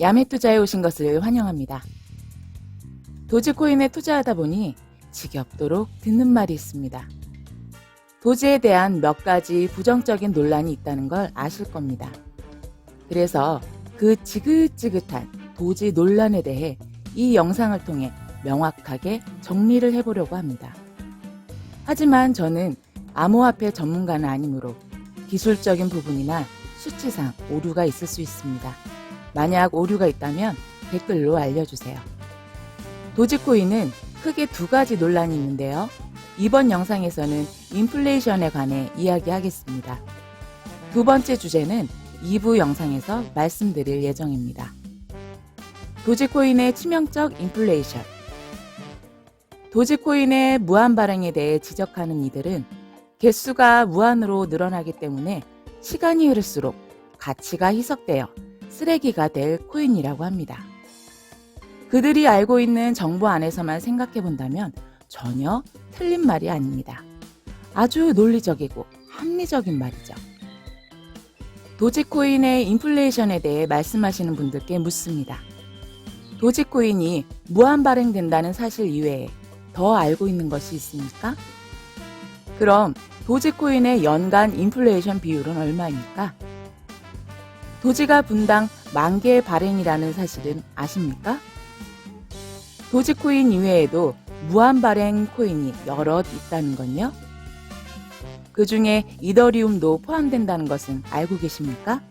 야매 투자에 오신 것을 환영합니다. 도지코인에 투자하다 보니 지겹도록 듣는 말이 있습니다. 도지에 대한 몇 가지 부정적인 논란이 있다는 걸 아실 겁니다. 그래서 그 지긋지긋한 도지 논란에 대해 이 영상을 통해 명확하게 정리를 해보려고 합니다. 하지만 저는 암호화폐 전문가는 아니므로 기술적인 부분이나 수치상 오류가 있을 수 있습니다. 만약 오류가 있다면 댓글로 알려주세요. 도지코인은 크게 두 가지 논란이 있는데요. 이번 영상에서는 인플레이션에 관해 이야기하겠습니다. 두 번째 주제는 2부 영상에서 말씀드릴 예정입니다. 도지코인의 치명적 인플레이션. 도지코인의 무한 발행에 대해 지적하는 이들은 개수가 무한으로 늘어나기 때문에 시간이 흐를수록 가치가 희석되어 쓰레기가 될 코인이라고 합니다. 그들이 알고 있는 정보 안에서만 생각해 본다면 전혀 틀린 말이 아닙니다. 아주 논리적이고 합리적인 말이죠. 도지코인의 인플레이션에 대해 말씀하시는 분들께 묻습니다. 도지코인이 무한 발행된다는 사실 이외에 더 알고 있는 것이 있습니까? 그럼 도지코인의 연간 인플레이션 비율은 얼마입니까? 도지가 분당 10,000개의 발행이라는 사실은 아십니까? 도지코인 이외에도 무한 발행 코인이 여럿 있다는 건요? 그 중에 이더리움도 포함된다는 것은 알고 계십니까?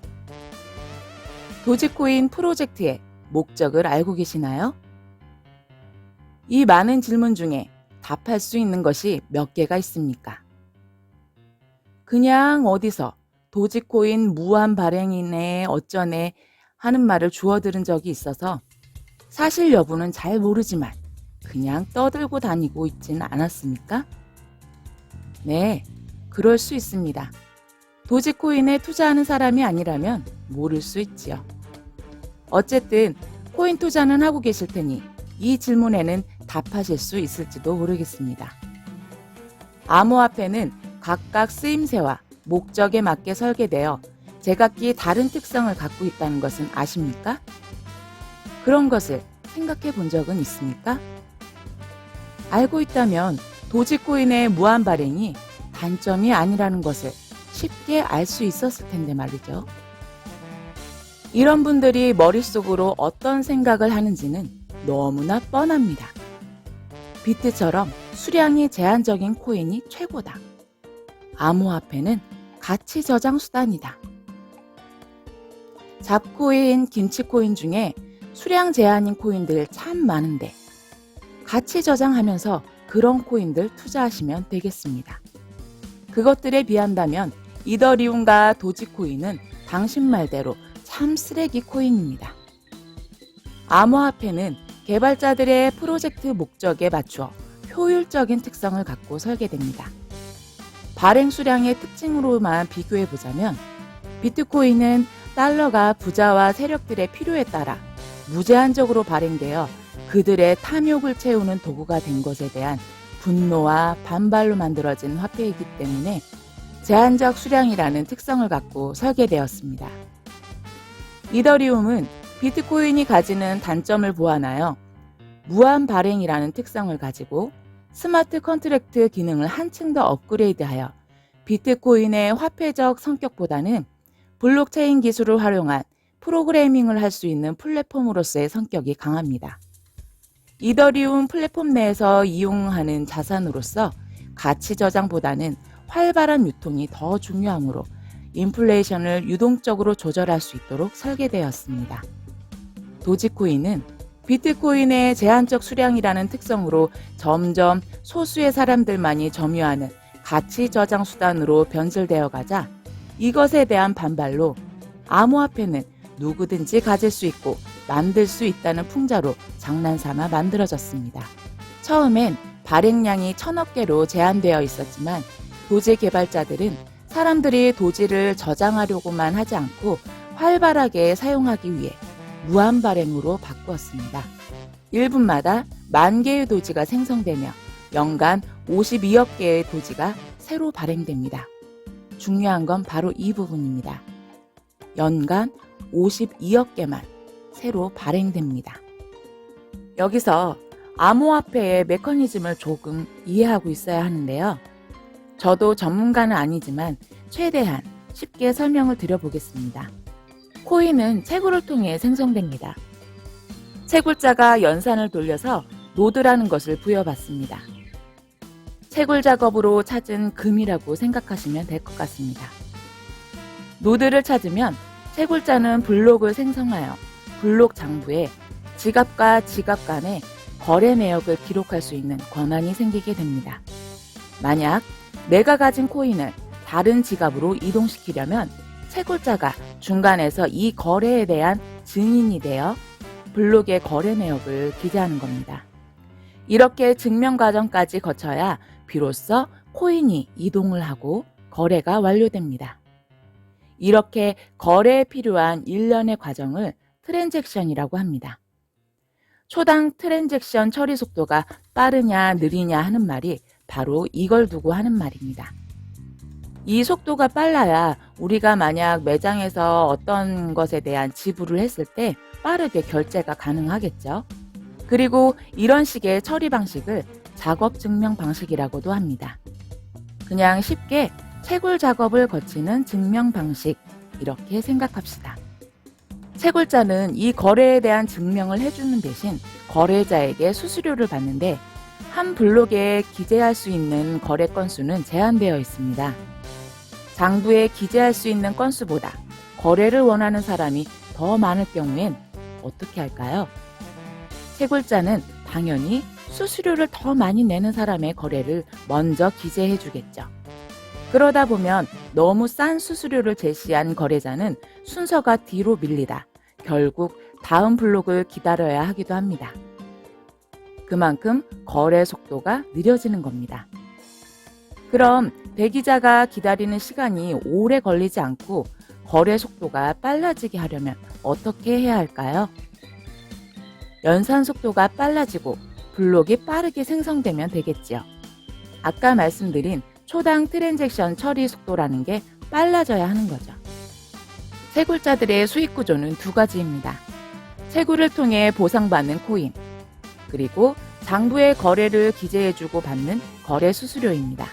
도지코인 프로젝트의 목적을 알고 계시나요? 이 많은 질문 중에 답할 수 있는 것이 몇 개가 있습니까? 그냥 어디서 도지코인 무한 발행이네 어쩌네 하는 말을 주워 들은 적이 있어서 사실 여부는 잘 모르지만 그냥 떠들고 다니고 있진 않았습니까? 네, 그럴 수 있습니다. 도지코인에 투자하는 사람이 아니라면 모를 수 있지요. 어쨌든 코인 투자는 하고 계실 테니 이 질문에는 답하실 수 있을지도 모르겠습니다. 암호화폐는 각각 쓰임새와 목적에 맞게 설계되어 제각기 다른 특성을 갖고 있다는 것은 아십니까? 그런 것을 생각해 본 적은 있습니까? 알고 있다면 도지코인의 무한 발행이 단점이 아니라는 것을 쉽게 알 수 있었을 텐데 말이죠. 이런 분들이 머릿속으로 어떤 생각을 하는지는 너무나 뻔합니다. 비트처럼 수량이 제한적인 코인이 최고다. 암호화폐는 가치 저장 수단이다. 잡코인, 김치코인 중에 수량 제한인 코인들 참 많은데 가치 저장하면서 그런 코인들 투자하시면 되겠습니다. 그것들에 비한다면 이더리움과 도지코인은 당신 말대로 참 쓰레기 코인입니다. 암호화폐는 개발자들의 프로젝트 목적에 맞추어 효율적인 특성을 갖고 설계됩니다. 발행 수량의 특징으로만 비교해보자면 비트코인은 달러가 부자와 세력들의 필요에 따라 무제한적으로 발행되어 그들의 탐욕을 채우는 도구가 된 것에 대한 분노와 반발로 만들어진 화폐이기 때문에 제한적 수량이라는 특성을 갖고 설계되었습니다. 이더리움은 비트코인이 가지는 단점을 보완하여 무한 발행이라는 특성을 가지고 스마트 컨트랙트 기능을 한층 더 업그레이드하여 비트코인의 화폐적 성격보다는 블록체인 기술을 활용한 프로그래밍을 할 수 있는 플랫폼으로서의 성격이 강합니다. 이더리움 플랫폼 내에서 이용하는 자산으로서 가치 저장보다는 활발한 유통이 더 중요하므로 인플레이션을 유동적으로 조절할 수 있도록 설계되었습니다. 도지코인은 비트코인의 제한적 수량이라는 특성으로 점점 소수의 사람들만이 점유하는 가치 저장 수단으로 변질되어 가자 이것에 대한 반발로 암호화폐는 누구든지 가질 수 있고 만들 수 있다는 풍자로 장난삼아 만들어졌습니다. 처음엔 발행량이 1,000억 개로 제한되어 있었지만 도지 개발자들은 사람들이 도지를 저장하려고만 하지 않고 활발하게 사용하기 위해 무한 발행으로 바꾸었습니다. 1분마다 10,000개의 도지가 생성되며 연간 52억 개의 도지가 새로 발행됩니다. 중요한 건 바로 이 부분입니다. 연간 52억 개만 새로 발행됩니다. 여기서 암호화폐의 메커니즘을 조금 이해하고 있어야 하는데요. 저도 전문가는 아니지만 최대한 쉽게 설명을 드려보겠습니다. 코인은 채굴을 통해 생성됩니다. 채굴자가 연산을 돌려서 노드라는 것을 부여받습니다. 채굴 작업으로 찾은 금이라고 생각하시면 될 것 같습니다. 노드를 찾으면 채굴자는 블록을 생성하여 블록 장부에 지갑과 지갑 간의 거래 내역을 기록할 수 있는 권한이 생기게 됩니다. 만약 내가 가진 코인을 다른 지갑으로 이동시키려면 채굴자가 중간에서 이 거래에 대한 증인이 되어 블록의 거래 내역을 기재하는 겁니다. 이렇게 증명 과정까지 거쳐야 비로소 코인이 이동을 하고 거래가 완료됩니다. 이렇게 거래에 필요한 일련의 과정을 트랜잭션이라고 합니다. 초당 트랜잭션 처리 속도가 빠르냐 느리냐 하는 말이 바로 이걸 두고 하는 말입니다. 이 속도가 빨라야 우리가 만약 매장에서 어떤 것에 대한 지불을 했을 때 빠르게 결제가 가능하겠죠. 그리고 이런 식의 처리 방식을 작업 증명 방식이라고도 합니다. 그냥 쉽게 채굴 작업을 거치는 증명 방식, 이렇게 생각합시다. 채굴자는 이 거래에 대한 증명을 해주는 대신 거래자에게 수수료를 받는데 한 블록에 기재할 수 있는 거래 건수는 제한되어 있습니다. 장부에 기재할 수 있는 건수보다 거래를 원하는 사람이 더 많을 경우엔 어떻게 할까요? 채굴자는 당연히 수수료를 더 많이 내는 사람의 거래를 먼저 기재해 주겠죠. 그러다 보면 너무 싼 수수료를 제시한 거래자는 순서가 뒤로 밀리다 결국 다음 블록을 기다려야 하기도 합니다. 그만큼 거래 속도가 느려지는 겁니다. 그럼 대기자가 기다리는 시간이 오래 걸리지 않고 거래 속도가 빨라지게 하려면 어떻게 해야 할까요? 연산 속도가 빨라지고 블록이 빠르게 생성되면 되겠지요. 아까 말씀드린 초당 트랜잭션 처리 속도라는 게 빨라져야 하는 거죠. 채굴자들의 수익 구조는 두 가지입니다. 채굴을 통해 보상받는 코인, 그리고 장부의 거래를 기재해주고 받는 거래 수수료입니다.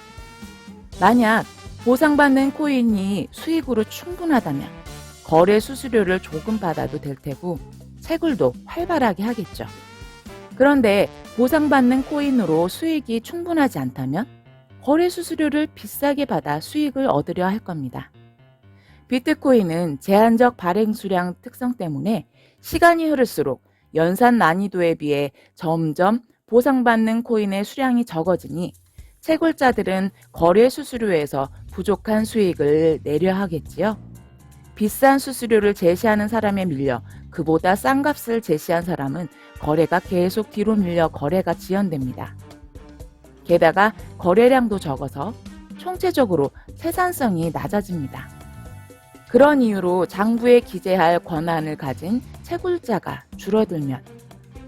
만약 보상받는 코인이 수익으로 충분하다면 거래 수수료를 조금 받아도 될 테고 채굴도 활발하게 하겠죠. 그런데 보상받는 코인으로 수익이 충분하지 않다면 거래 수수료를 비싸게 받아 수익을 얻으려 할 겁니다. 비트코인은 제한적 발행 수량 특성 때문에 시간이 흐를수록 연산 난이도에 비해 점점 보상받는 코인의 수량이 적어지니 채굴자들은 거래 수수료에서 부족한 수익을 내려 하겠지요. 비싼 수수료를 제시하는 사람에 밀려 그보다 싼 값을 제시한 사람은 거래가 계속 뒤로 밀려 거래가 지연됩니다. 게다가 거래량도 적어서 총체적으로 생산성이 낮아집니다. 그런 이유로 장부에 기재할 권한을 가진 채굴자가 줄어들면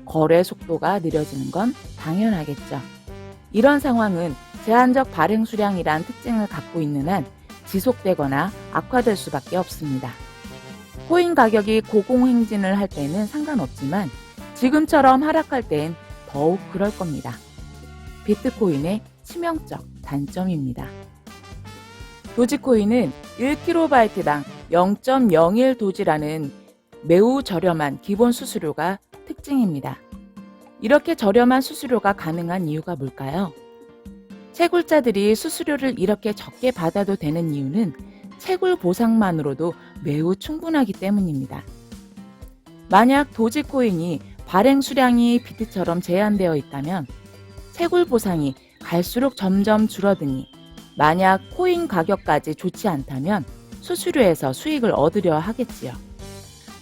거래 속도가 느려지는 건 당연하겠죠. 이런 상황은 제한적 발행 수량이란 특징을 갖고 있는 한 지속되거나 악화될 수밖에 없습니다. 코인 가격이 고공행진을 할 때는 상관없지만 지금처럼 하락할 땐 더욱 그럴 겁니다. 비트코인의 치명적 단점입니다. 도지코인은 1kB당 0.01 도지라는 매우 저렴한 기본 수수료가 특징입니다. 이렇게 저렴한 수수료가 가능한 이유가 뭘까요? 채굴자들이 수수료를 이렇게 적게 받아도 되는 이유는 채굴 보상만으로도 매우 충분하기 때문입니다. 만약 도지코인이 발행 수량이 비트처럼 제한되어 있다면 채굴 보상이 갈수록 점점 줄어드니 만약 코인 가격까지 좋지 않다면 수수료에서 수익을 얻으려 하겠지요.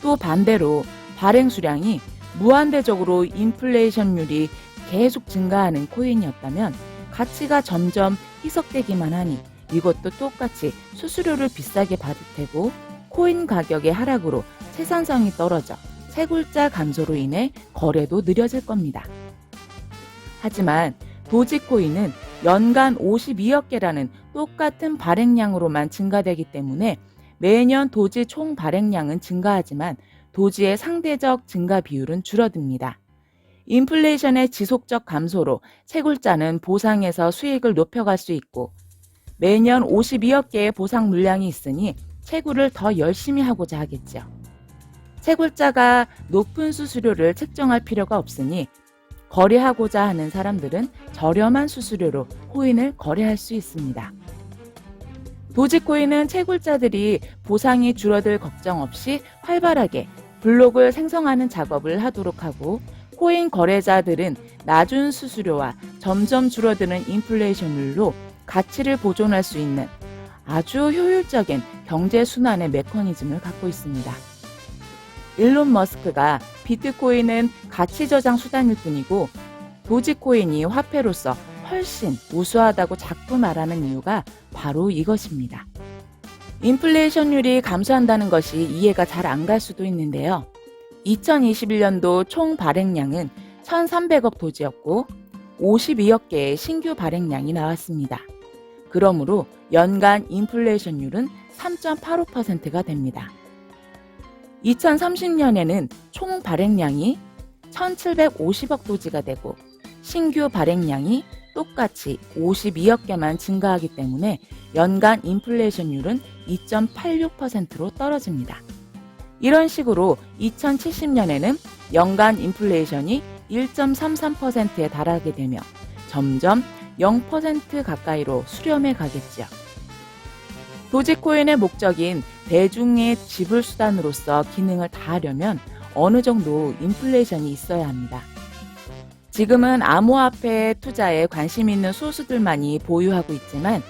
또 반대로 발행 수량이 무한대적으로 인플레이션율이 계속 증가하는 코인이었다면 가치가 점점 희석되기만 하니 이것도 똑같이 수수료를 비싸게 받을 테고 코인 가격의 하락으로 생산성이 떨어져 채굴자 감소로 인해 거래도 느려질 겁니다. 하지만 도지코인은 연간 52억 개라는 똑같은 발행량으로만 증가되기 때문에 매년 도지 총 발행량은 증가하지만 도지의 상대적 증가 비율은 줄어듭니다. 인플레이션의 지속적 감소로 채굴자는 보상에서 수익을 높여갈 수 있고 매년 52억 개의 보상 물량이 있으니 채굴을 더 열심히 하고자 하겠죠. 채굴자가 높은 수수료를 책정할 필요가 없으니 거래하고자 하는 사람들은 저렴한 수수료로 코인을 거래할 수 있습니다. 도지코인은 채굴자들이 보상이 줄어들 걱정 없이 활발하게 블록을 생성하는 작업을 하도록 하고 코인 거래자들은 낮은 수수료와 점점 줄어드는 인플레이션율로 가치를 보존할 수 있는 아주 효율적인 경제 순환의 메커니즘을 갖고 있습니다. 일론 머스크가 비트코인은 가치 저장 수단일 뿐이고 도지코인이 화폐로서 훨씬 우수하다고 자꾸 말하는 이유가 바로 이것입니다. 인플레이션율이 감소한다는 것이 이해가 잘 안 갈 수도 있는데요. 2021년도 총 발행량은 1,300억 도지였고 52억 개의 신규 발행량이 나왔습니다. 그러므로 연간 인플레이션율은 3.85%가 됩니다. 2030년에는 총 발행량이 1,750억 도지가 되고 신규 발행량이 똑같이 52억 개만 증가하기 때문에 연간 인플레이션율은 2.86%로 떨어집니다. 이런 식으로 2070년에는 연간 인플레이션이 1.33%에 달하게 되며 점점 0% 가까이로 수렴해 가겠죠. 도지코인의 목적인 대중의 지불 수단으로서 기능을 다하려면 어느 정도 인플레이션이 있어야 합니다. 지금은 암호화폐 투자에 관심 있는 소수들만이 보유하고 있지만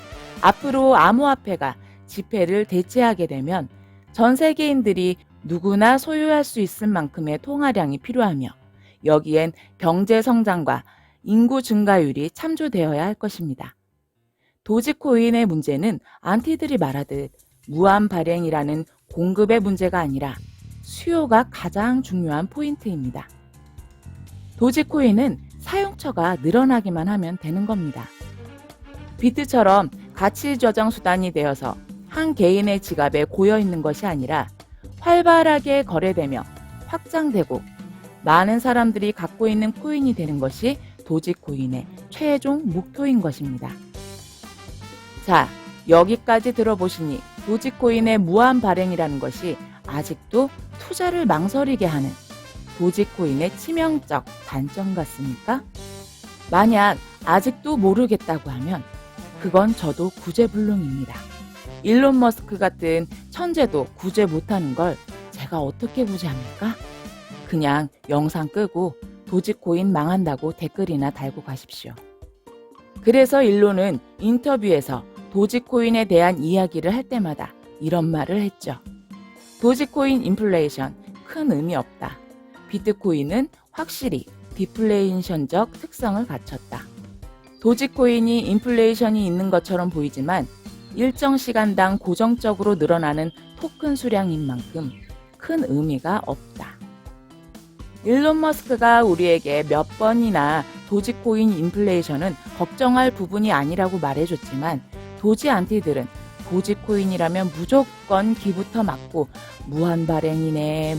앞으로 암호화폐가 지폐를 대체하게 되면 전 세계인들이 누구나 소유할 수 있을 만큼의 통화량이 필요하며 여기엔 경제 성장과 인구 증가율이 참조되어야 할 것입니다. 도지코인의 문제는 안티들이 말하듯 무한 발행이라는 공급의 문제가 아니라 수요가 가장 중요한 포인트입니다. 도지코인은 사용처가 늘어나기만 하면 되는 겁니다. 비트처럼 가치 저장 수단이 되어서 한 개인의 지갑에 고여 있는 것이 아니라 활발하게 거래되며 확장되고 많은 사람들이 갖고 있는 코인이 되는 것이 도지코인의 최종 목표인 것입니다. 자, 여기까지 들어보시니 도지코인의 무한 발행이라는 것이 아직도 투자를 망설이게 하는 도지코인의 치명적 단점 같습니까? 만약 아직도 모르겠다고 하면 그건 저도 구제불능입니다. 일론 머스크 같은 천재도 구제 못하는 걸 제가 어떻게 구제합니까? 그냥 영상 끄고 도지코인 망한다고 댓글이나 달고 가십시오. 그래서 일론은 인터뷰에서 도지코인에 대한 이야기를 할 때마다 이런 말을 했죠. 도지코인 인플레이션 큰 의미 없다. 비트코인은 확실히 디플레이션적 특성을 갖췄다. 도지코인이 인플레이션이 있는 것처럼 보이지만 일정 시간당 고정적으로 늘어나는 토큰 수량인 만큼 큰 의미가 없다. 일론 머스크가 우리에게 몇 번이나 도지코인 인플레이션은 걱정할 부분이 아니라고 말해줬지만 도지 안티들은 도지코인이라면 무조건 기부터 맞고 무한발행이네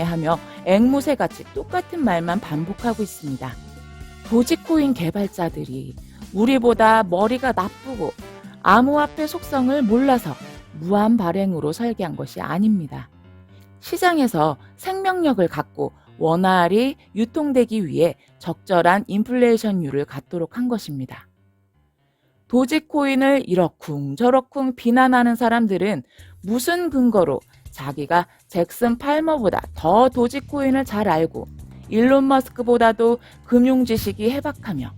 하며 앵무새같이 똑같은 말만 반복하고 있습니다. 도지코인 개발자들이 우리보다 머리가 나쁘고 암호화폐 속성을 몰라서 무한발행으로 설계한 것이 아닙니다. 시장에서 생명력을 갖고 원활히 유통되기 위해 적절한 인플레이션율을 갖도록 한 것입니다. 도지코인을 이러쿵저러쿵 비난하는 사람들은 무슨 근거로 자기가 잭슨 팔머보다 더 도지코인을 잘 알고 일론 머스크보다도 금융 지식이 해박하며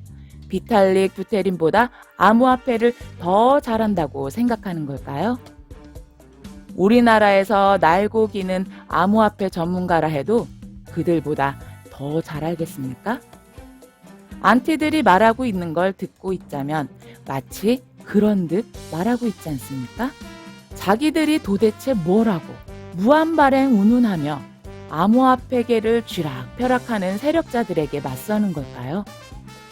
비탈릭 부테린보다 암호화폐를 더 잘한다고 생각하는 걸까요? 우리나라에서 날고 기는 암호화폐 전문가라 해도 그들보다 더 잘 알겠습니까? 안티들이 말하고 있는 걸 듣고 있자면 마치 그런 듯 말하고 있지 않습니까? 자기들이 도대체 뭐라고 무한발행 운운하며 암호화폐계를 쥐락펴락하는 세력자들에게 맞서는 걸까요?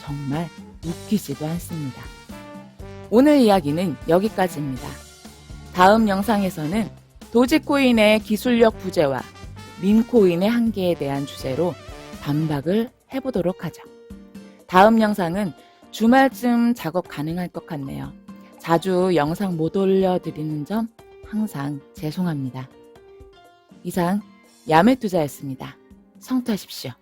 정말 웃기지도 않습니다. 오늘 이야기는 여기까지입니다. 다음 영상에서는 도지코인의 기술력 부재와 민코인의 한계에 대한 주제로 반박을 해보도록 하죠. 다음 영상은 주말쯤 작업 가능할 것 같네요. 자주 영상 못 올려드리는 점 항상 죄송합니다. 이상 야매투자였습니다. 성투하십시오.